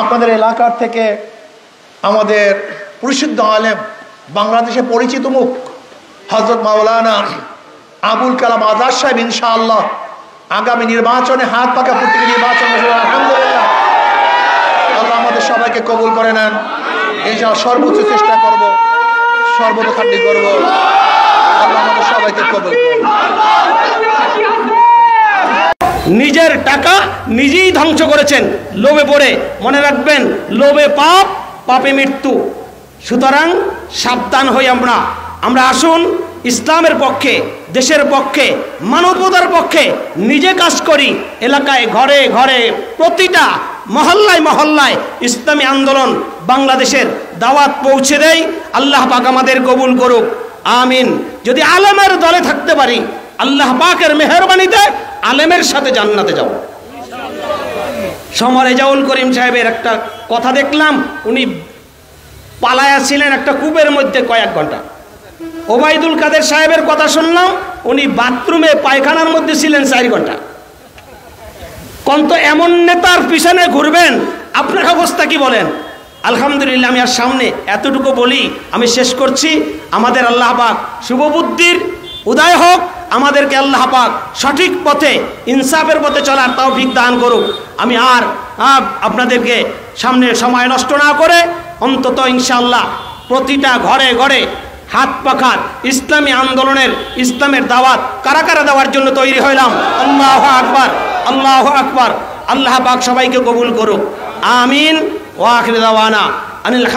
আপনাদের এলাকার থেকে আমাদের প্রসিদ্ধ আলেম, বাংলাদেশে পরিচিত মুখ হযরত মাওলানা আবুল কালাম আজাদ সাহেব ইনশাআল্লাহ আগামী নির্বাচনে হাত পাকা প্রতীকে নির্বাচন, আলহামদুলিল্লাহ আল্লাহ আমাদের সবাইকে কবুল করে নেন। ইনশাআল্লাহ সর্বোচ্চ চেষ্টা করব, সর্বতোখানি করব, আল্লাহ আমাদের সবাইকে কবুল করুন। নিজের টাকা নিজেই ধ্বংস করেছেন লোভে পড়ে। মনে রাখবেন, লোভে পাপ, পাপে মৃত্যু। সুতরাং সাবধান হই আমরা আসুন ইসলামের পক্ষে, দেশের পক্ষে, মানবতার পক্ষে নিজে কাজ করি। এলাকায়, ঘরে ঘরে, প্রতিটা মহল্লায় মহল্লায় ইসলামী আন্দোলন বাংলাদেশের দাওয়াত পৌঁছে দেয়। আল্লাহ পাক আমাদের কবুল করুক, আমিন। যদি আলেমের দলে থাকতে পারি, আল্লাহ পাকের মেহেরবানিতে আলেমের সাথে জান্নাতে যাব। সমর রেজাউল করিম সাহেবের একটা কথা দেখলাম, উনি পালায়া ছিলেন একটা কূপের মধ্যে কয়েক ঘন্টা। ওবায়দুল কাদের সাহেবের কথা শুনলাম, উনি বাথরুমে পায়খানার মধ্যে ছিলেন 4 ঘন্টা। কন্ত এমন নেতার পিছনে ঘুরবেন, আপনার অবস্থা কি বলেন? আলহামদুলিল্লাহ, আমি আর সামনে এতটুকু বলি, আমি শেষ করছি। আমাদের আল্লাহ পাক শুভবুদ্ধির উদয় হোক, আমাদেরকে আল্লাহ পাক সঠিক পথে, ইনসাফের পথে চলার তৌফিক দান করুক। আমি আর আপনাদেরকে সামনে সময় নষ্ট না করে অন্তত ইনশাআল্লাহ প্রতিটা ঘরে ঘরে হাত পাখার ইসলামী আন্দোলনের, ইসলামের দাওয়াত কারা কারা দেওয়ার জন্য তৈরি হইলাম। আল্লাহু আকবার, আল্লাহু আকবার। আল্লাহ পাক সবাইকে কবুল করুক, আমিন। ওয়া আখিরু দাওয়ানা আনিল